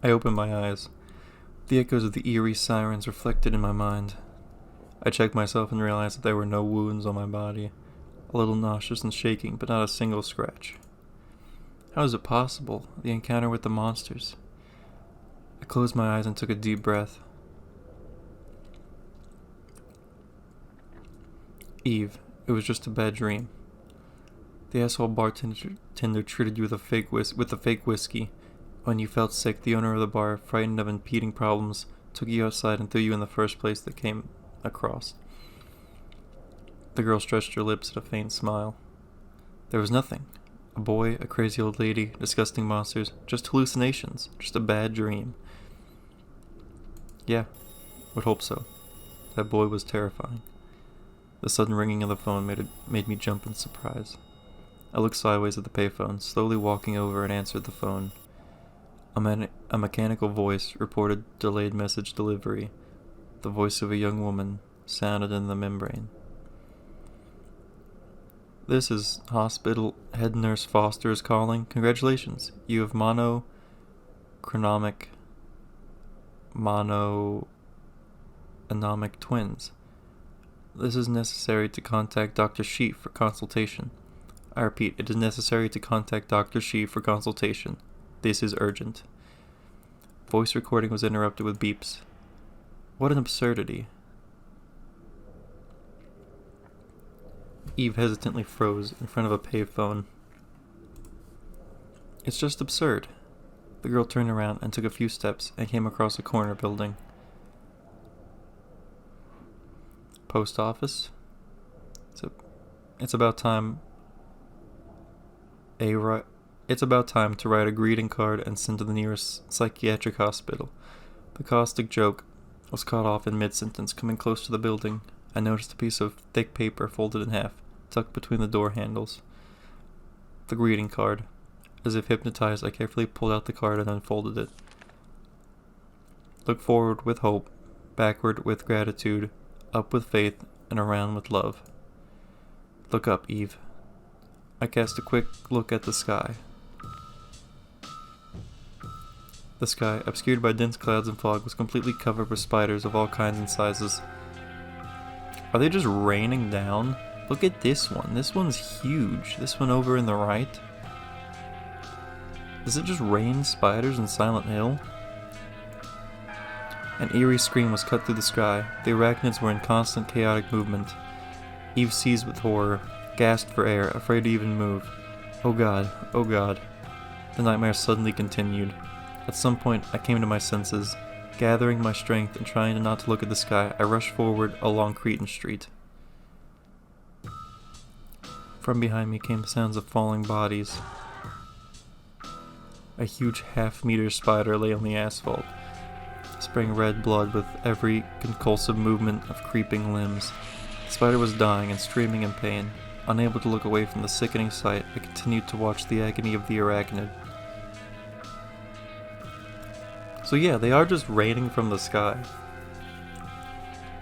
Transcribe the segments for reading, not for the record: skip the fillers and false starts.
I opened my eyes. The echoes of the eerie sirens reflected in my mind. I checked myself and realized that there were no wounds on my body. A little nauseous and shaking, but not a single scratch. How is it possible? The encounter with the monsters. I closed my eyes and took a deep breath. Eve, it was just a bad dream. The asshole bartender treated you with a fake whiskey. When you felt sick, the owner of the bar, frightened of impeding problems, took you outside and threw you in the first place that came across. The girl stretched her lips at a faint smile. There was nothing. A boy, a crazy old lady, disgusting monsters, just hallucinations, just a bad dream. Yeah, would hope so. That boy was terrifying. The sudden ringing of the phone made me jump in surprise. I looked sideways at the payphone, slowly walking over and answered the phone. A mechanical voice reported delayed message delivery. The voice of a young woman sounded in the membrane. This is hospital. Head nurse Foster is calling. Congratulations. You have monochromic twins. This is necessary to contact Dr. Sheep for consultation. I repeat, it is necessary to contact Dr. Sheep for consultation. This is urgent. Voice recording was interrupted with beeps. What an absurdity. Eve hesitantly froze in front of a payphone. It's just absurd. The girl turned around and took a few steps and came across a corner building. Post office? It's about time to write a greeting card and send to the nearest psychiatric hospital. The caustic joke was cut off in mid-sentence. Coming close to the building, I noticed a piece of thick paper folded in half, tucked between the door handles. The greeting card. As if hypnotized, I carefully pulled out the card and unfolded it. Look forward with hope, backward with gratitude, up with faith, and around with love. Look up, Eve. I cast a quick look at the sky. The sky, obscured by dense clouds and fog, was completely covered with spiders of all kinds and sizes. Are they just raining down? Look at this one. This one's huge. This one over in the right. Does it just rain spiders in Silent Hill? An eerie scream was cut through the sky. The arachnids were in constant chaotic movement. Eve seized with horror, gasped for air, afraid to even move. Oh God, oh God. The nightmare suddenly continued. At some point, I came to my senses. Gathering my strength and trying not to look at the sky, I rushed forward along Cretan Street. From behind me came sounds of falling bodies. A huge half-meter spider lay on the asphalt, spraying red blood with every convulsive movement of creeping limbs. The spider was dying and screaming in pain. Unable to look away from the sickening sight, I continued to watch the agony of the arachnid. So yeah, they are just raining from the sky.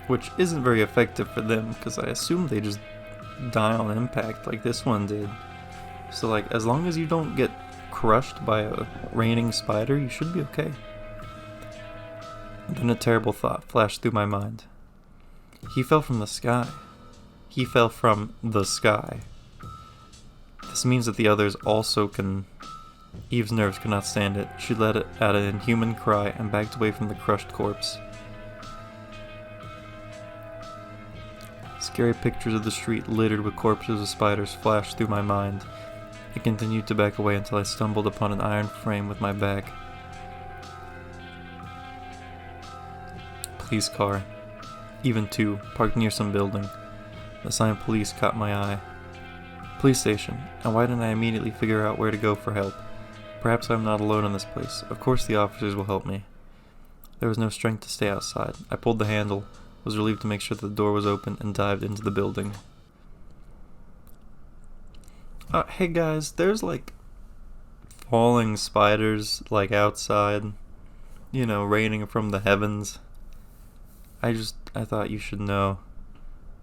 Which isn't very effective for them, because I assume they just die on impact like this one did. So like, as long as you don't get crushed by a raining spider, you should be okay. And then a terrible thought flashed through my mind. He fell from the sky. He fell from the sky. This means that the others also can... Eve's nerves could not stand it. She let out an inhuman cry and backed away from the crushed corpse. Scary pictures of the street littered with corpses of spiders flashed through my mind. I continued to back away until I stumbled upon an iron frame with my back. Police car. Even two, parked near some building. The sign police caught my eye. Police station, and why didn't I immediately figure out where to go for help? Perhaps I'm not alone in this place. Of course the officers will help me. There was no strength to stay outside. I pulled the handle, was relieved to make sure that the door was open, and dived into the building. Hey guys, there's like falling spiders like outside, you know, raining from the heavens. I thought you should know.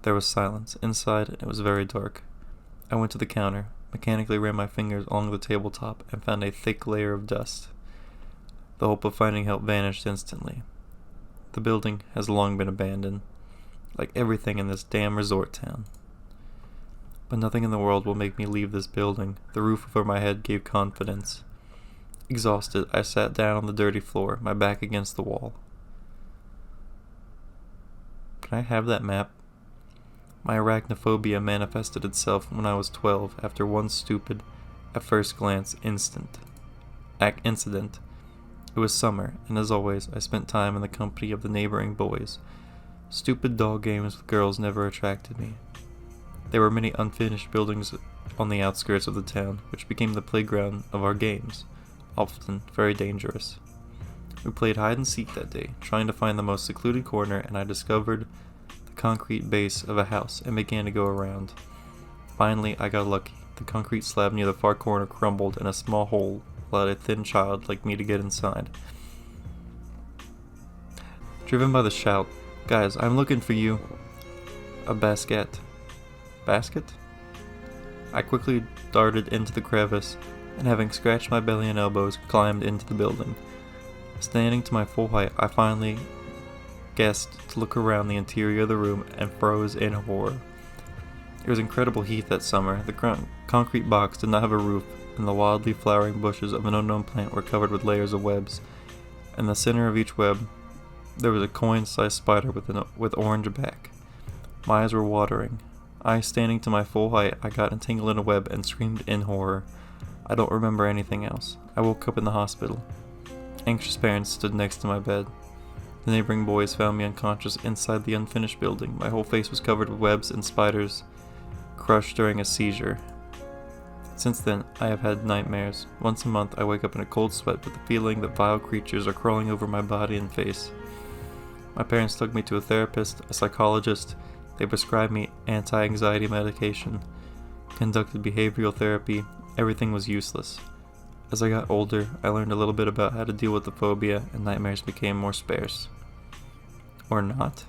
There was silence. Inside, it was very dark. I went to the counter, mechanically ran my fingers along the tabletop, and found a thick layer of dust. The hope of finding help vanished instantly. The building has long been abandoned, like everything in this damn resort town. But nothing in the world will make me leave this building. The roof over my head gave confidence. Exhausted, I sat down on the dirty floor, my back against the wall. Can I have that map? My arachnophobia manifested itself when I was 12 after one stupid, at first glance, incident. It was summer, and as always, I spent time in the company of the neighboring boys. Stupid dog games with girls never attracted me. There were many unfinished buildings on the outskirts of the town, which became the playground of our games, often very dangerous. We played hide and seek that day, trying to find the most secluded corner, and I discovered the concrete base of a house and began to go around. Finally, I got lucky. The concrete slab near the far corner crumbled, and a small hole allowed a thin child like me to get inside. Driven by the shout, "Guys, I'm looking for you." A basket. Basket? I quickly darted into the crevice, and having scratched my belly and elbows, climbed into the building. Standing to my full height, I finally guessed to look around the interior of the room and froze in horror. It was incredible heat that summer. The concrete box did not have a roof, and the wildly flowering bushes of an unknown plant were covered with layers of webs. In the center of each web, there was a coin-sized spider with orange back. My eyes were watering. Standing to my full height, I got entangled in a web and screamed in horror. I don't remember anything else. I woke up in the hospital. Anxious parents stood next to my bed. The neighboring boys found me unconscious inside the unfinished building. My whole face was covered with webs and spiders, crushed during a seizure. Since then, I have had nightmares. Once a month, I wake up in a cold sweat with the feeling that vile creatures are crawling over my body and face. My parents took me to a therapist, a psychologist. They prescribed me anti-anxiety medication, conducted behavioral therapy. Everything was useless. As I got older, I learned a little bit about how to deal with the phobia, and nightmares became more sparse. Or not.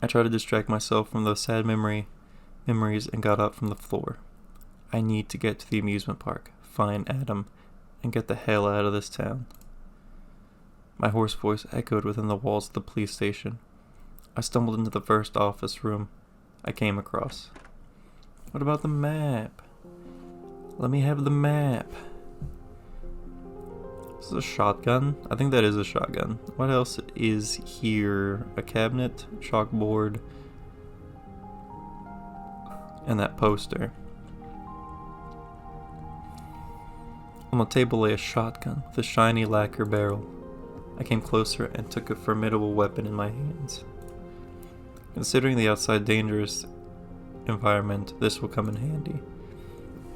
I tried to distract myself from those sad memories and got up from the floor. I need to get to the amusement park, find Adam, and get the hell out of this town. My hoarse voice echoed within the walls of the police station. I stumbled into the first office room I came across. What about the map? Let me have the map. This is a shotgun? I think that is a shotgun. What else is here? A cabinet, chalkboard, and that poster. On the table lay a shotgun with a shiny lacquer barrel. I came closer and took a formidable weapon in my hands. Considering the outside dangerous environment, this will come in handy.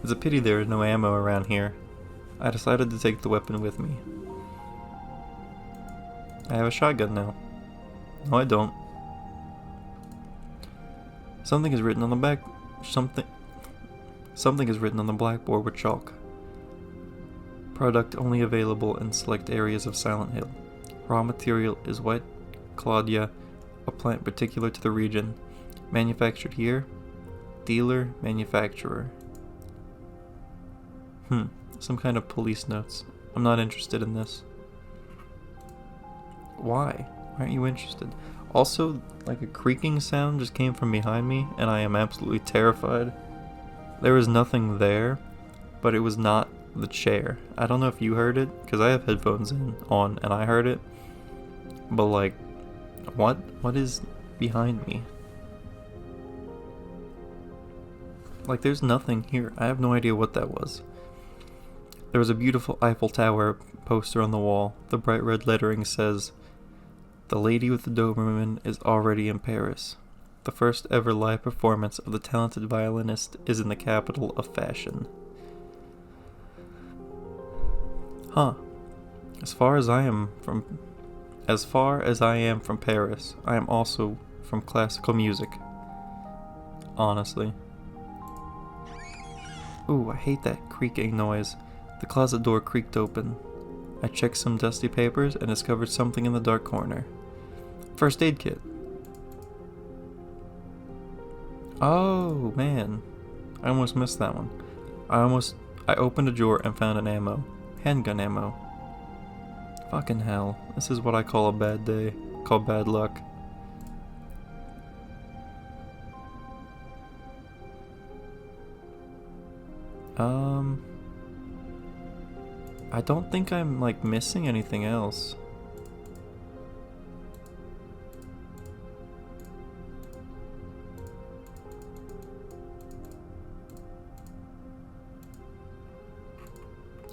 It's a pity there is no ammo around here. I decided to take the weapon with me. I have a shotgun now. No, I don't. Something is written on the back. Something is written on the blackboard with chalk. Product only available in select areas of Silent Hill. Raw material is white Claudia, a plant particular to the region. Manufactured here. Dealer, manufacturer. Some kind of police notes. I'm not interested in this. Why? Why aren't you interested? Also, like a creaking sound just came from behind me, and I am absolutely terrified. There was nothing there, but it was not the chair. I don't know if you heard it, because I have headphones on, and I heard it. But like, what is behind me? Like, there's nothing here. I have no idea what that was. There was a beautiful Eiffel Tower poster on the wall. The bright red lettering says, "The Lady with the Doberman is already in Paris. The first ever live performance of the talented violinist is in the capital of fashion." Huh. As far as I am from Paris, I am also from classical music. Honestly. Ooh, I hate that creaking noise. The closet door creaked open. I checked some dusty papers and discovered something in the dark corner. First aid kit. Oh, man. I almost missed that one. I I opened a drawer and found an ammo. Handgun ammo. Fucking hell. This is what I call a bad day. Call bad luck. I don't think I'm like missing anything else.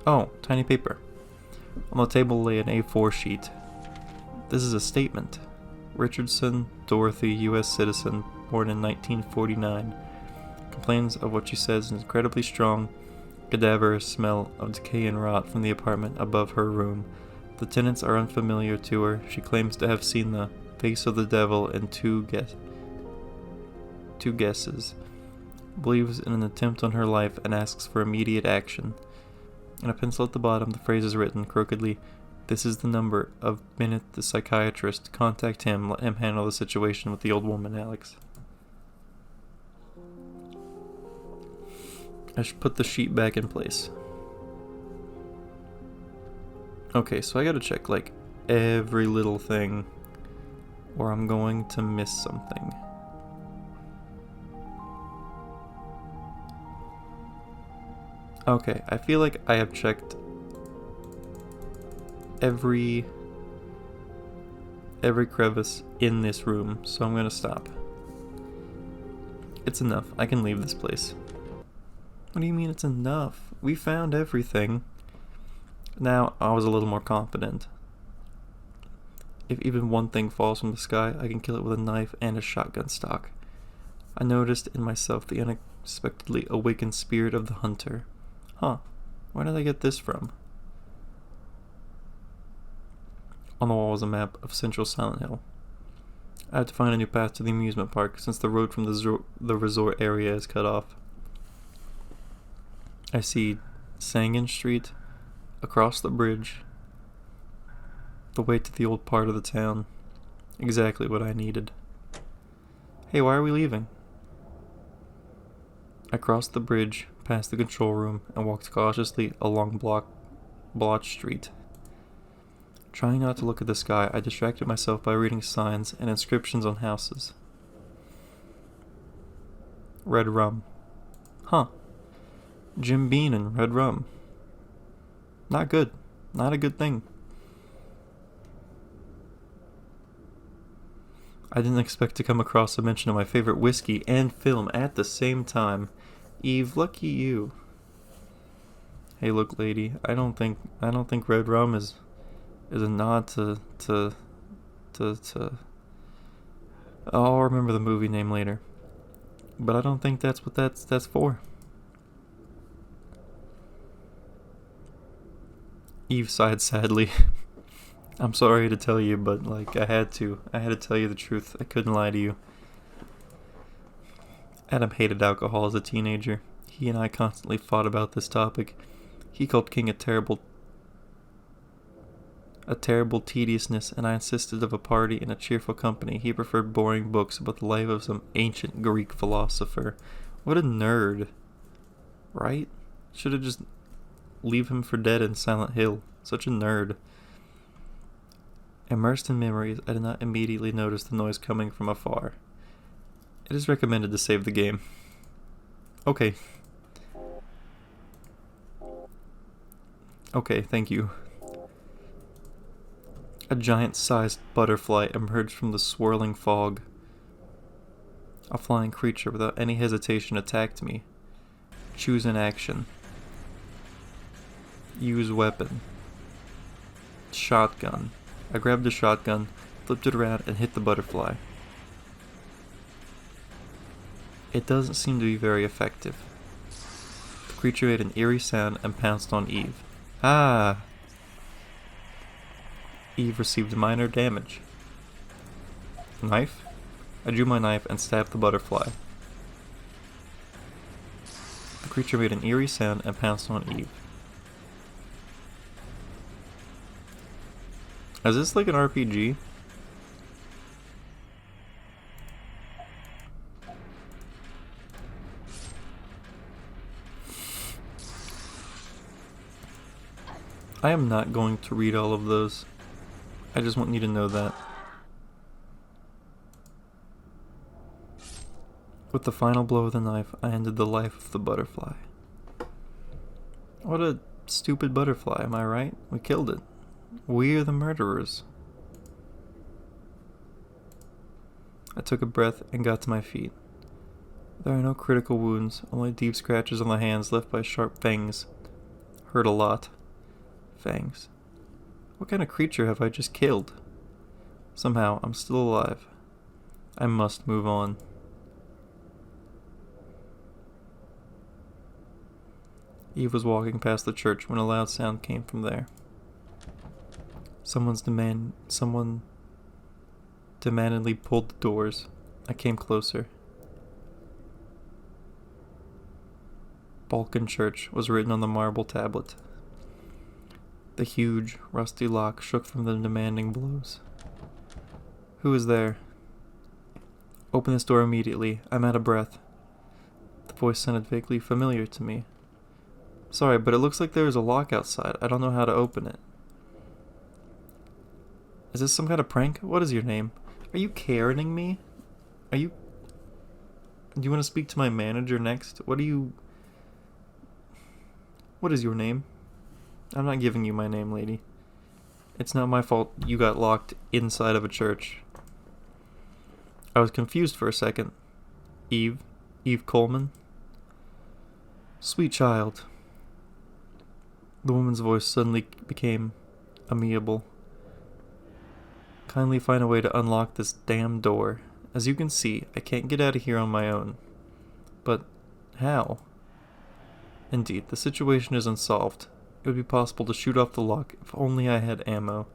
Oh, tiny paper. On the table lay an A4 sheet. This is a statement. Richardson, Dorothy, U.S. citizen, born in 1949. Complains of what she says is an incredibly strong, cadaverous smell of decay and rot from the apartment above her room. The tenants are unfamiliar to her. She claims to have seen the face of the devil in two guesses. Believes in an attempt on her life and asks for immediate action. In a pencil at the bottom, the phrase is written crookedly, "This is the number of Bennett the psychiatrist. Contact him. Let him handle the situation with the old woman, Alex." I should put the sheet back in place. Okay, so I gotta check like every little thing or I'm going to miss something. Okay, I feel like I have checked every crevice in this room, so I'm gonna stop. It's enough. I can leave this place. What do you mean it's enough? We found everything. Now, I was a little more confident. If even one thing falls from the sky, I can kill it with a knife and a shotgun stock. I noticed in myself the unexpectedly awakened spirit of the hunter. Huh, where did I get this from? On the wall was a map of central Silent Hill. I had to find a new path to the amusement park since the road from the resort area is cut off. I see Sangan Street, across the bridge, the way to the old part of the town. Exactly what I needed. Hey, why are we leaving? I crossed the bridge, past the control room, and walked cautiously along Blotch Street. Trying not to look at the sky, I distracted myself by reading signs and inscriptions on houses. Red rum. Huh. Jim Beam and red rum. Not good. Not a good thing. I didn't expect to come across a mention of my favorite whiskey and film at the same time. Eve, lucky you. Hey, look, lady. I don't think red rum is a nod to. I'll remember the movie name later. But I don't think that's what that's for. Eve sighed sadly. I'm sorry to tell you, but like I had to tell you the truth. I couldn't lie to you. Adam hated alcohol as a teenager. He and I constantly fought about this topic. He called King a terrible tediousness, and I insisted of a party in a cheerful company. He preferred boring books about the life of some ancient Greek philosopher. What a nerd. Right? Should have just leave him for dead in Silent Hill. Such a nerd. Immersed in memories, I did not immediately notice the noise coming from afar. It is recommended to save the game. Okay. Okay, thank you. A giant-sized butterfly emerged from the swirling fog. A flying creature without any hesitation attacked me. Choose an action. Use weapon. Shotgun. I grabbed the shotgun, flipped it around, and hit the butterfly. It doesn't seem to be very effective. The creature made an eerie sound and pounced on Eve. Ah! Eve received minor damage. Knife? I drew my knife and stabbed the butterfly. The creature made an eerie sound and pounced on Eve. Is this like an RPG? I am not going to read all of those. I just want you to know that. With the final blow of the knife, I ended the life of the butterfly. What a stupid butterfly, am I right? We killed it. We're the murderers. I took a breath and got to my feet. There are no critical wounds, only deep scratches on the hands left by sharp fangs. Hurt a lot. Fangs. What kind of creature have I just killed? Somehow, I'm still alive. I must move on. Eve was walking past the church when a loud sound came from there. Someone demandedly pulled the doors. I came closer. Balkan Church was written on the marble tablet. The huge, rusty lock shook from the demanding blows. Who is there? Open this door immediately. I'm out of breath. The voice sounded vaguely familiar to me. Sorry, but it looks like there is a lock outside. I don't know how to open it. Is this some kind of prank? What is your name? Are you Karening me? Do you want to speak to my manager next? What is your name? I'm not giving you my name, lady. It's not my fault you got locked inside of a church. I was confused for a second. Eve Coleman? Sweet child. The woman's voice suddenly became amiable. Kindly find a way to unlock this damn door. As you can see, I can't get out of here on my own. But how? Indeed, the situation is unsolved. It would be possible to shoot off the lock if only I had ammo.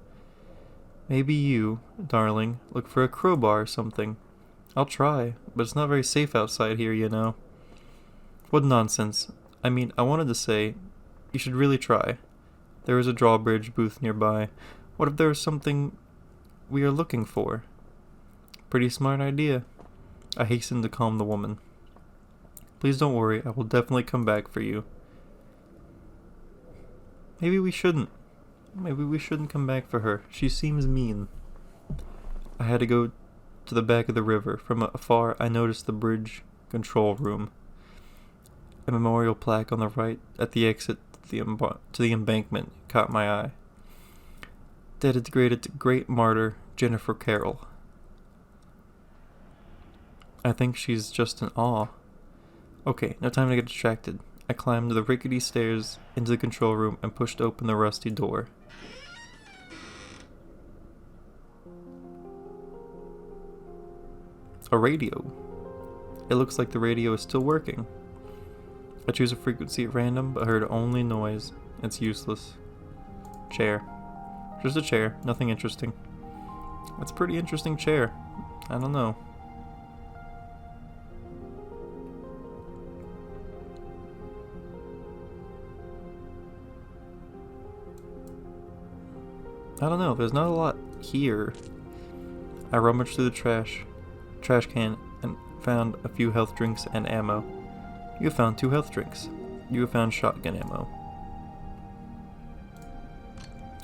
Maybe you, darling, look for a crowbar or something. I'll try, but it's not very safe outside here, you know. What nonsense. I mean, I wanted to say, you should really try. There is a drawbridge booth nearby. What if there is something we are looking for? Pretty smart idea. I hastened to calm the woman. Please don't worry, I will definitely come back for you. Maybe we shouldn't. Maybe we shouldn't come back for her. She seems mean. I had to go to the back of the river. From afar, I noticed the bridge control room. A memorial plaque on the right at the exit to the embankment caught my eye. Dedicated to great martyr Jennifer Carroll. I think she's just in awe. Okay, no time to get distracted. I climbed the rickety stairs into the control room and pushed open the rusty door. A radio. It looks like the radio is still working. I choose a frequency at random, but heard only noise. It's useless. Chair. Just a chair, nothing interesting. It's a pretty interesting chair. I don't know. There's not a lot here. I rummaged through the trash can and found a few health drinks and ammo. You have found 2 health drinks. You have found shotgun ammo.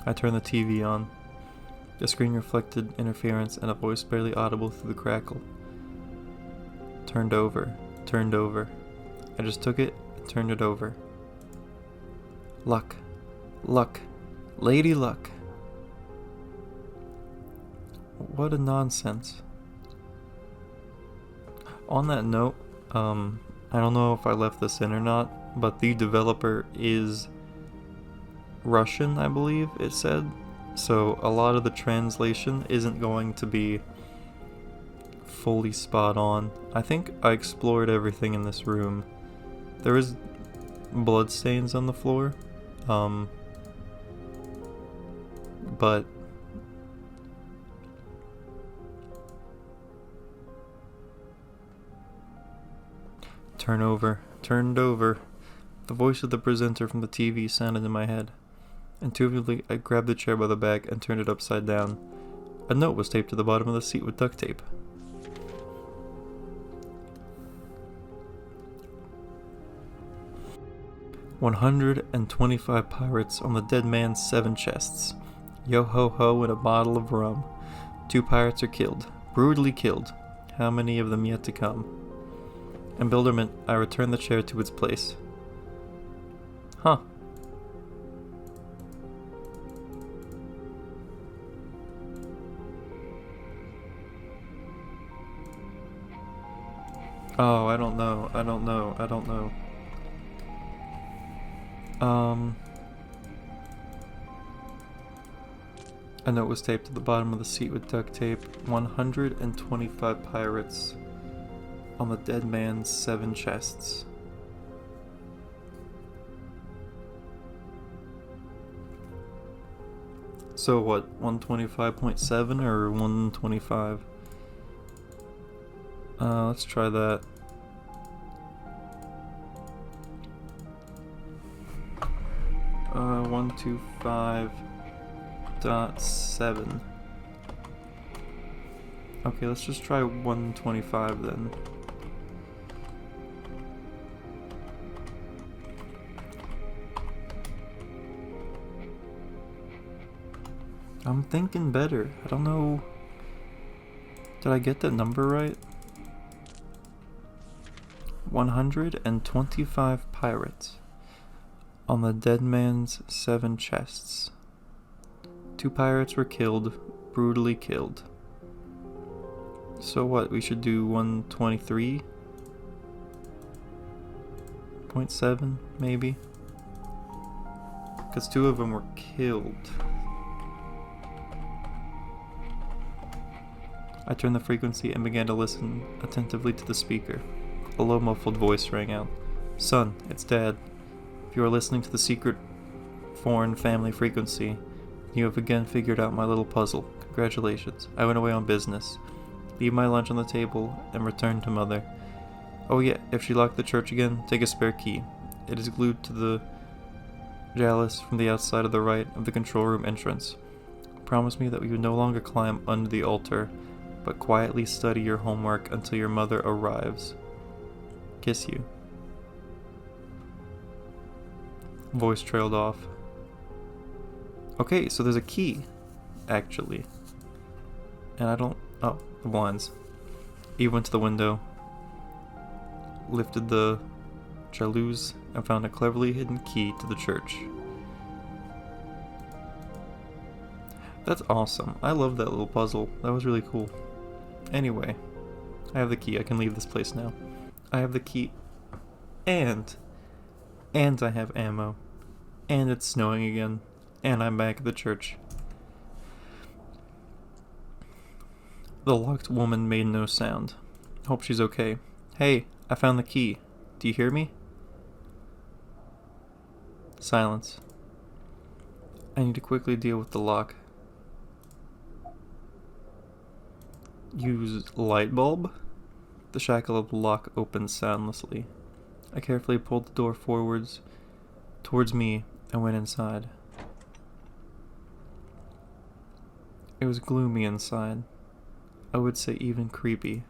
I turned the TV on. The screen reflected interference and a voice barely audible through the crackle. Turned over. I just took it and turned it over. Luck. Lady Luck. What a nonsense. On that note, I don't know if I left this in or not, but the developer is Russian, I believe it said. So a lot of the translation isn't going to be fully spot on. I think I explored everything in this room. There is bloodstains on the floor, but turned over. The voice of the presenter from the TV sounded in my head. Intuitively, I grabbed the chair by the back and turned it upside down. A note was taped to the bottom of the seat with duct tape. 125 pirates on the dead man's 7 chests. Yo ho ho and a bottle of rum. 2 pirates are killed. Brutally killed. How many of them yet to come? In bewilderment, I return the chair to its place. Huh. Oh, I don't know. A note was taped to the bottom of the seat with duct tape. 125 pirates on the dead man's 7 chests. So what, 125.7 or 125? Let's try that. Uh, 125.7. Okay, let's just try 125 then. I'm thinking better. I don't know. Did I get that number right? 125 pirates on the dead man's 7 chests. 2 pirates were killed, brutally killed. So what, we should do 123.7 maybe? Because 2 of them were killed. I turned the frequency and began to listen attentively to the speaker. A low muffled voice rang out. Son, it's Dad. If you are listening to the secret foreign family frequency, you have again figured out my little puzzle. Congratulations. I went away on business. Leave my lunch on the table and return to Mother. Oh yeah, if she locked the church again, take a spare key. It is glued to the jalis from the outside of the right of the control room entrance. Promise me that we would no longer climb under the altar, but quietly study your homework until your mother arrives. Kiss you. Voice trailed off. Okay, so there's a key, actually. And I don't... Oh, the blinds. Eve went to the window, lifted the jalous, and found a cleverly hidden key to the church. That's awesome. I love that little puzzle. That was really cool. Anyway, I have the key. I can leave this place now. I have the key. And I have ammo. And it's snowing again. And I'm back at the church. The locked woman made no sound. Hope she's okay. Hey, I found the key. Do you hear me? Silence. I need to quickly deal with the lock. Use light bulb? The shackle of the lock opened soundlessly. I carefully pulled the door forwards towards me and went inside. It was gloomy inside. I would say even creepy.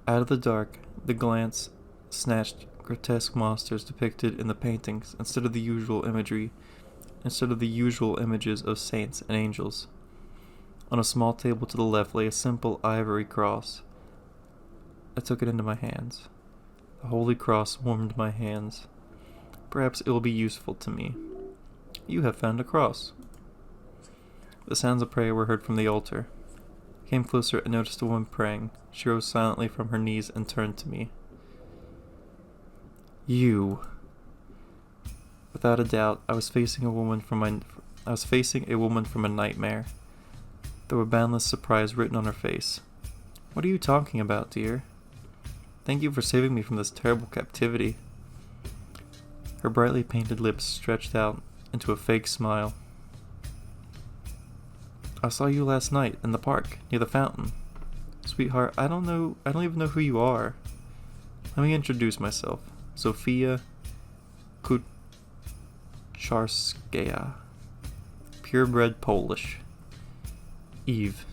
Out of the dark, the glance snatched grotesque monsters depicted in the paintings instead of the usual images of saints and angels. On a small table to the left lay a simple ivory cross. I took it into my hands. The holy cross warmed my hands. Perhaps it will be useful to me. You have found a cross. The sounds of prayer were heard from the altar. I came closer and noticed a woman praying. She rose silently from her knees and turned to me. You. Without a doubt, I was facing a woman from a nightmare. There was boundless surprise written on her face. What are you talking about, dear? Thank you for saving me from this terrible captivity. Her brightly painted lips stretched out into a fake smile. I saw you last night in the park near the fountain. Sweetheart, I don't even know who you are. Let me introduce myself. Sofia Kucharskaya. Purebred Polish. Eve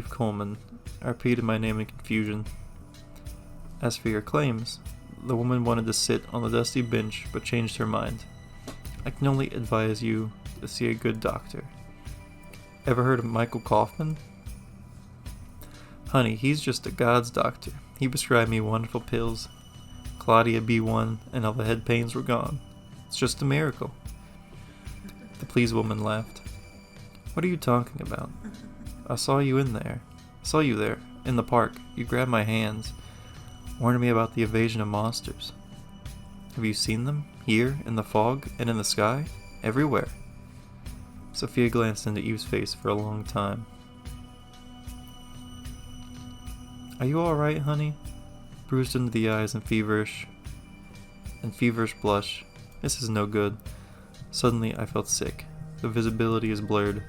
Coleman. I repeated my name in confusion. As for your claims, The woman wanted to sit on the dusty bench, but changed her mind. I can only advise you to see a good doctor. Ever heard of Michael Kaufman? Honey, he's just a God's doctor. He prescribed me wonderful pills. Claudia B1, and all the head pains were gone. It's just a miracle. The pleased woman laughed. What are you talking about? I saw you there, in the park. You grabbed my hands, warning me about the invasion of monsters. Have you seen them? Here, in the fog, and in the sky? Everywhere. Sophia glanced into Eve's face for a long time. Are you alright, honey? Bruised into the eyes and feverish blush. This is no good. Suddenly I felt sick. The visibility is blurred.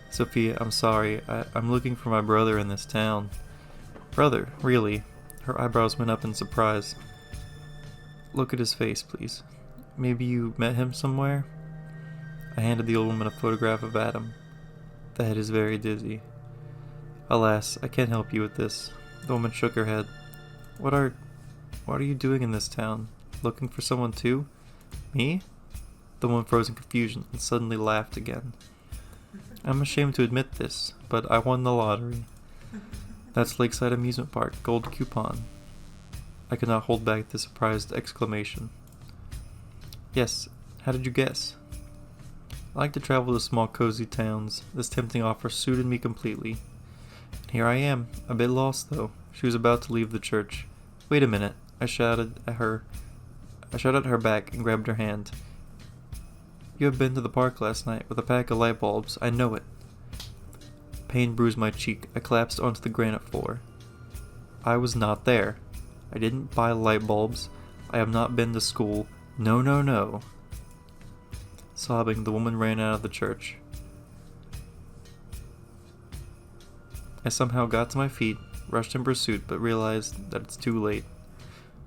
Sophia, I'm sorry. I'm looking for my brother in this town. Brother? Really? Her eyebrows went up in surprise. Look at his face, please. Maybe you met him somewhere? I handed the old woman a photograph of Adam. The head is very dizzy. Alas, I can't help you with this. The woman shook her head. What are you doing in this town? Looking for someone too? Me? The woman froze in confusion and suddenly laughed again. I'm ashamed to admit this, but I won the lottery. That's Lakeside Amusement Park, gold coupon. I could not hold back the surprised exclamation. Yes, how did you guess? I like to travel to small cozy towns. This tempting offer suited me completely. And here I am, a bit lost though. She was about to leave the church. Wait a minute, I shouted at her back and grabbed her hand. You have been to the park last night with a pack of light bulbs, I know it. Pain bruised my cheek. I collapsed onto the granite floor. I was not there. I didn't buy light bulbs. I have not been to school. No, no, no. Sobbing, the woman ran out of the church. I somehow got to my feet, rushed in pursuit, but realized that it's too late.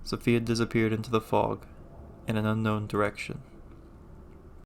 Sophia disappeared into the fog, in an unknown direction.